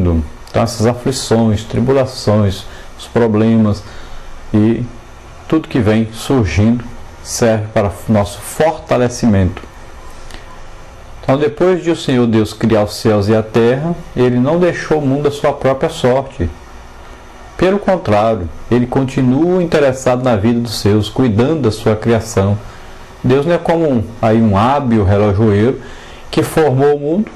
surgindo. Então essas aflições, tribulações, os problemas e tudo que vem surgindo serve para o nosso fortalecimento. Então, depois de o Senhor Deus criar os céus e a terra, Ele não deixou o mundo à sua própria sorte. Pelo contrário, Ele continua interessado na vida dos seus, cuidando da sua criação. Deus não é como um hábil relojoeiro que formou o mundo,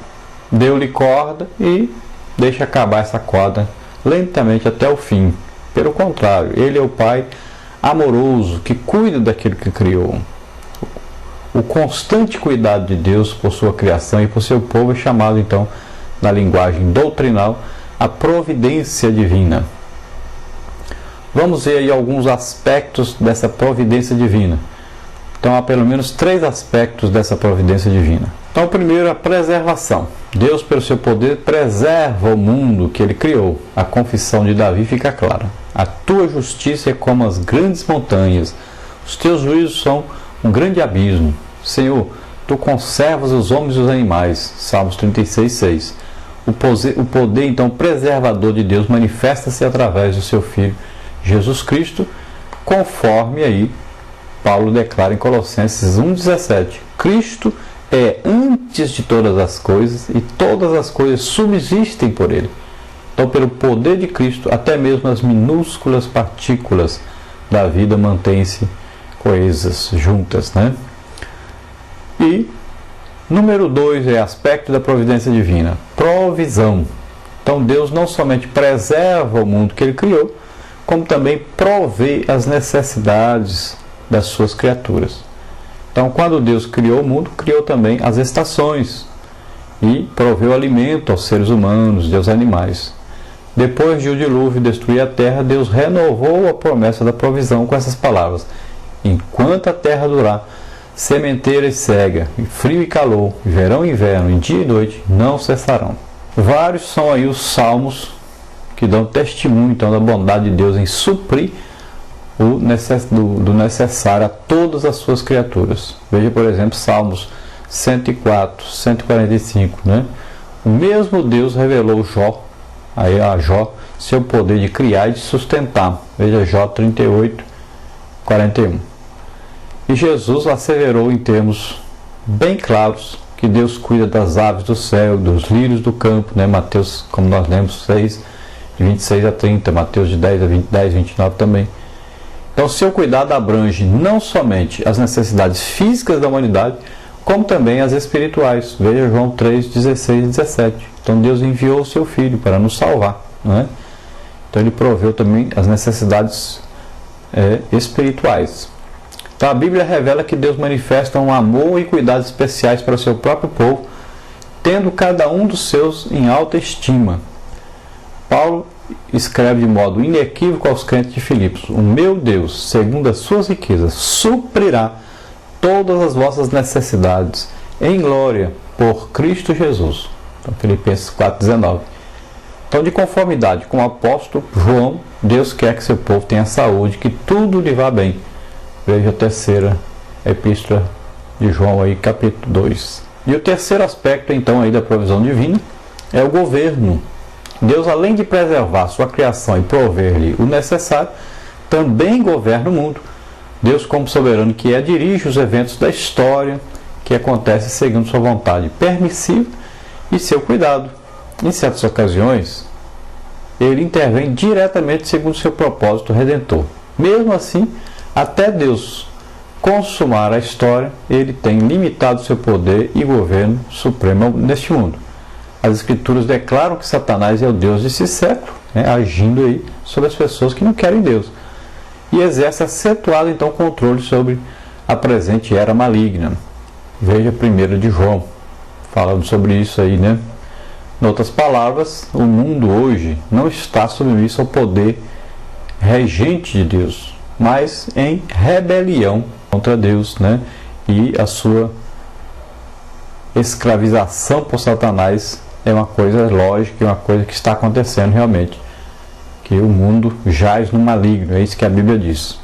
deu-lhe corda e deixa acabar essa corda lentamente até o fim. Pelo contrário, Ele é o Pai amoroso que cuida daquilo que criou. O constante cuidado de Deus por sua criação e por seu povo é chamado, então, na linguagem doutrinal, a providência divina. Vamos ver aí alguns aspectos dessa providência divina. Então, há pelo menos 3 aspectos dessa providência divina. Então, o primeiro é a preservação. Deus, pelo seu poder, preserva o mundo que Ele criou. A confissão de Davi fica clara. A tua justiça é como as grandes montanhas. Os teus juízos são um grande abismo. Senhor, tu conservas os homens e os animais. Salmos 36:6. O poder, então, preservador de Deus manifesta-se através do seu Filho, Jesus Cristo, conforme aí Paulo declara em Colossenses 1:17. Cristo é antes de todas as coisas e todas as coisas subsistem por Ele. Então, pelo poder de Cristo, até mesmo as minúsculas partículas da vida mantêm-se coesas, juntas, né? E número 2 é aspecto da providência divina, provisão. Então Deus não somente preserva o mundo que Ele criou, como também provê as necessidades das suas criaturas. Então, quando Deus criou o mundo, criou também as estações e proveu alimento aos seres humanos e aos animais. Depois de o dilúvio destruir a terra, Deus renovou a promessa da provisão com essas palavras: enquanto a terra durar, sementeira e cega, e frio e calor, verão e inverno, e dia e noite, não cessarão. Vários são aí os salmos que dão testemunho, então, da bondade de Deus em suprir do necessário a todas as suas criaturas. Veja, por exemplo, Salmos 104, 145, né? O mesmo Deus revelou a Jó seu poder de criar e de sustentar. Veja Jó 38, 41. E Jesus asseverou em termos bem claros que Deus cuida das aves do céu, dos lírios do campo, né? Mateus, como nós lemos, 6, de 26 a 30, Mateus de 10 a 10, 29 também. Então, seu cuidado abrange não somente as necessidades físicas da humanidade, como também as espirituais. Veja João 3, 16 e 17. Então, Deus enviou o seu Filho para nos salvar, não é? Então, Ele proveu também as necessidades espirituais. Então, a Bíblia revela que Deus manifesta um amor e cuidados especiais para o seu próprio povo, tendo cada um dos seus em alta estima. Paulo escreve de modo inequívoco aos crentes de Filipos: o meu Deus, segundo as suas riquezas, suprirá todas as vossas necessidades em glória por Cristo Jesus. Então, Filipenses 4,19. Então, de conformidade com o apóstolo João, Deus quer que seu povo tenha saúde, que tudo lhe vá bem. Veja a terceira epístola de João aí, capítulo 2. E o terceiro aspecto, então, aí da provisão divina é o governo. Deus, além de preservar sua criação e prover-lhe o necessário, também governa o mundo. Deus, como soberano que é, dirige os eventos da história que acontecem segundo sua vontade permissiva e seu cuidado. Em certas ocasiões, Ele intervém diretamente segundo seu propósito redentor. Mesmo assim, até Deus consumar a história, Ele tem limitado seu poder e governo supremo neste mundo. As Escrituras declaram que Satanás é o Deus desse século, né, agindo aí sobre as pessoas que não querem Deus. E exerce acentuado, então, controle sobre a presente era maligna. Veja 1 de João, falando sobre isso aí, né? Em outras palavras, o mundo hoje não está submisso ao poder regente de Deus, mas em rebelião contra Deus, né? E a sua escravização por Satanás é uma coisa lógica, é uma coisa que está acontecendo realmente, que o mundo jaz no maligno, é isso que a Bíblia diz.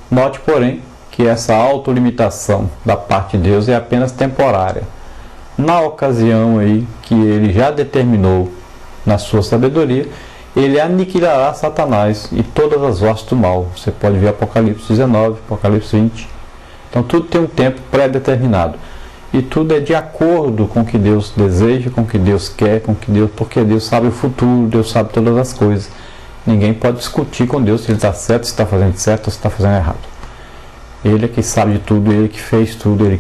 Note, porém, que essa autolimitação da parte de Deus é apenas temporária. Na ocasião aí que Ele já determinou na sua sabedoria, ele aniquilará Satanás e todas as hostes do mal. Você pode ver Apocalipse 19, Apocalipse 20. Então tudo tem um tempo pré-determinado. E tudo é de acordo com o que Deus deseja, com o que Deus quer, porque Deus sabe o futuro, Deus sabe todas as coisas. Ninguém pode discutir com Deus se ele está certo, se está fazendo certo ou se está fazendo errado. Ele é que sabe de tudo, ele que fez tudo, ele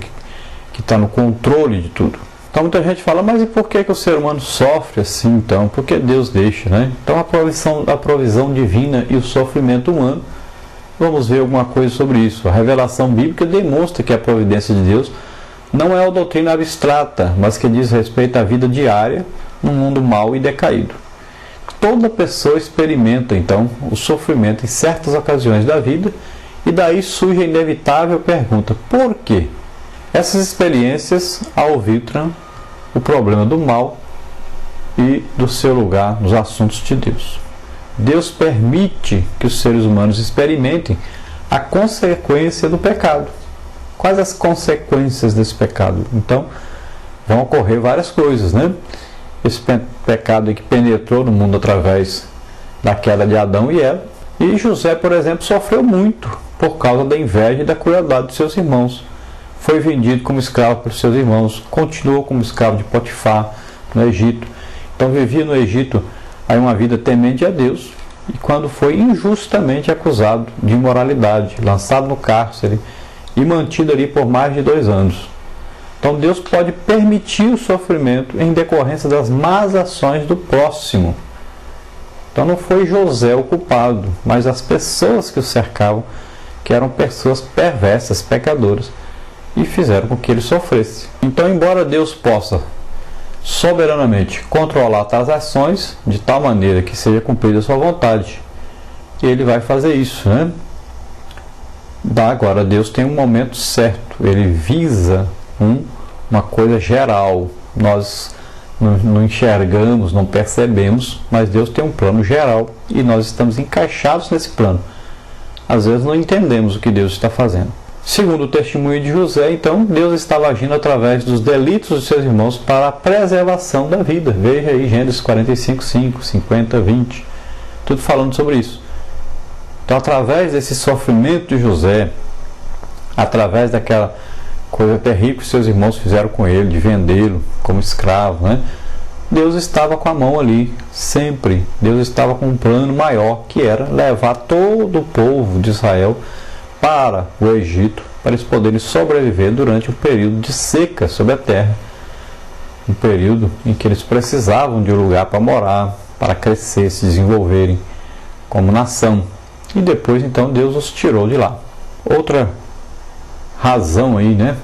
que está no controle de tudo. Então muita gente fala, mas e por que o ser humano sofre assim então? Por que Deus deixa, né? Então a provisão divina e o sofrimento humano, vamos ver alguma coisa sobre isso. A revelação bíblica demonstra que a providência de Deus não é uma doutrina abstrata, mas que diz respeito à vida diária num mundo mau e decaído. Toda pessoa experimenta então o sofrimento em certas ocasiões da vida, e daí surge a inevitável pergunta: por quê? Essas experiências arbitram o problema do mal e do seu lugar nos assuntos de Deus. Deus permite que os seres humanos experimentem a consequência do pecado. Quais as consequências desse pecado? Então, vão ocorrer várias coisas, né? Esse pecado que penetrou no mundo através da queda de Adão e Eva. E José, por exemplo, sofreu muito por causa da inveja e da crueldade de seus irmãos. Foi vendido como escravo pelos seus irmãos, continuou como escravo de Potifar no Egito. Então vivia no Egito aí uma vida temente a Deus, e quando foi injustamente acusado de imoralidade, lançado no cárcere e mantido ali por mais de 2 anos. Então Deus pode permitir o sofrimento em decorrência das más ações do próximo. Então não foi José o culpado, mas as pessoas que o cercavam, que eram pessoas perversas, pecadoras, e fizeram com que ele sofresse. Então, embora Deus possa soberanamente controlar as ações de tal maneira que seja cumprida a sua vontade, ele vai fazer isso, né? Agora, Deus tem um momento certo, ele visa uma coisa geral. Nós não enxergamos, não percebemos, mas Deus tem um plano geral e nós estamos encaixados nesse plano. Às vezes não entendemos o que Deus está fazendo. Segundo o testemunho de José, então, Deus estava agindo através dos delitos de seus irmãos para a preservação da vida. Veja aí Gênesis 45, 5, 50, 20, tudo falando sobre isso. Então, através desse sofrimento de José, através daquela coisa terrível que seus irmãos fizeram com ele, de vendê-lo como escravo, né? Deus estava com a mão ali, sempre. Deus estava com um plano maior, que era levar todo o povo de Israel para o Egito, para eles poderem sobreviver durante um período de seca sobre a terra. Um período em que eles precisavam de um lugar para morar, para crescer, se desenvolverem como nação. E depois, então, Deus os tirou de lá. Outra razão aí, né?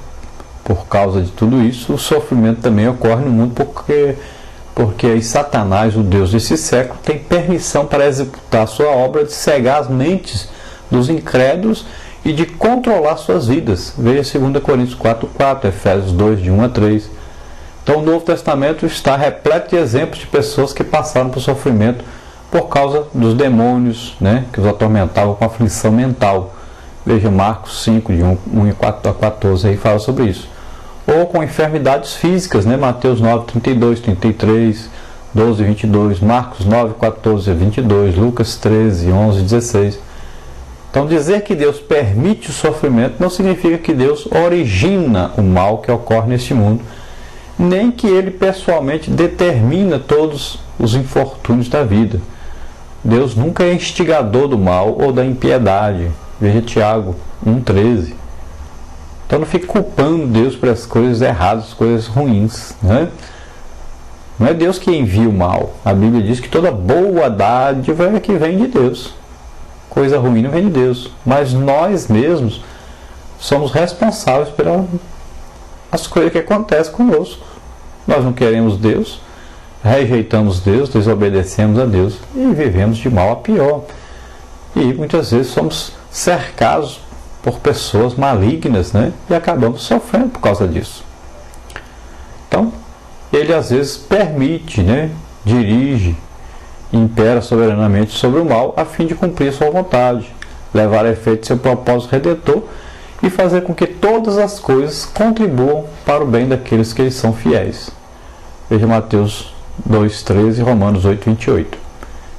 Por causa de tudo isso, o sofrimento também ocorre no mundo porque aí Satanás, o Deus desse século, tem permissão para executar sua obra de cegar as mentes dos incrédulos e de controlar suas vidas. Veja 2 Coríntios 4:4, Efésios 2, de 1 a 3. Então o Novo Testamento está repleto de exemplos de pessoas que passaram por sofrimento por causa dos demônios, né, que os atormentavam com aflição mental. Veja Marcos 5, de 1 a 14, aí fala sobre isso. Ou com enfermidades físicas, né, Mateus 9, 32, 33, 12, 22, Marcos 9, 14 a 22, Lucas 13, 11, 16. Então dizer que Deus permite o sofrimento não significa que Deus origina o mal que ocorre neste mundo, nem que Ele pessoalmente determina todos os infortúnios da vida. Deus nunca é instigador do mal ou da impiedade. Veja Tiago 1,13. Então não fique culpando Deus pelas coisas erradas, as coisas ruins, né? Não é Deus que envia o mal. A Bíblia diz que toda boa dádiva é que vem de Deus. Coisa ruim não vem de Deus. Mas nós mesmos somos responsáveis pelas coisas que acontecem conosco. Nós não queremos Deus, rejeitamos Deus, desobedecemos a Deus e vivemos de mal a pior. E muitas vezes somos cercados por pessoas malignas, né? E acabamos sofrendo por causa disso. Então, Ele às vezes permite, né? Dirige, impera soberanamente sobre o mal a fim de cumprir sua vontade, levar a efeito seu propósito redentor e fazer com que todas as coisas contribuam para o bem daqueles que lhes são fiéis. Veja Mateus 2,13 e Romanos 8,28.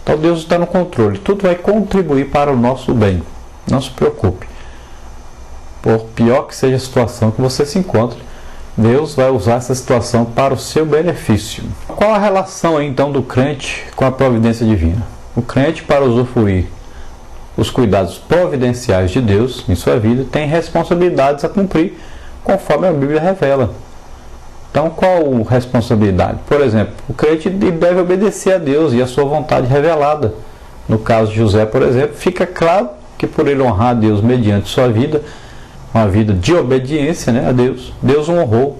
Então Deus está no controle, tudo vai contribuir para o nosso bem. Não se preocupe. Por pior que seja a situação que você se encontre, Deus vai usar essa situação para o seu benefício. Qual a relação então do crente com a providência divina? O crente, para usufruir os cuidados providenciais de Deus em sua vida, tem responsabilidades a cumprir, conforme a Bíblia revela. Então, qual responsabilidade? Por exemplo, o crente deve obedecer a Deus e a sua vontade revelada. No caso de José, por exemplo, fica claro que por ele honrar a Deus mediante sua vida, uma vida de obediência, a Deus, Deus o honrou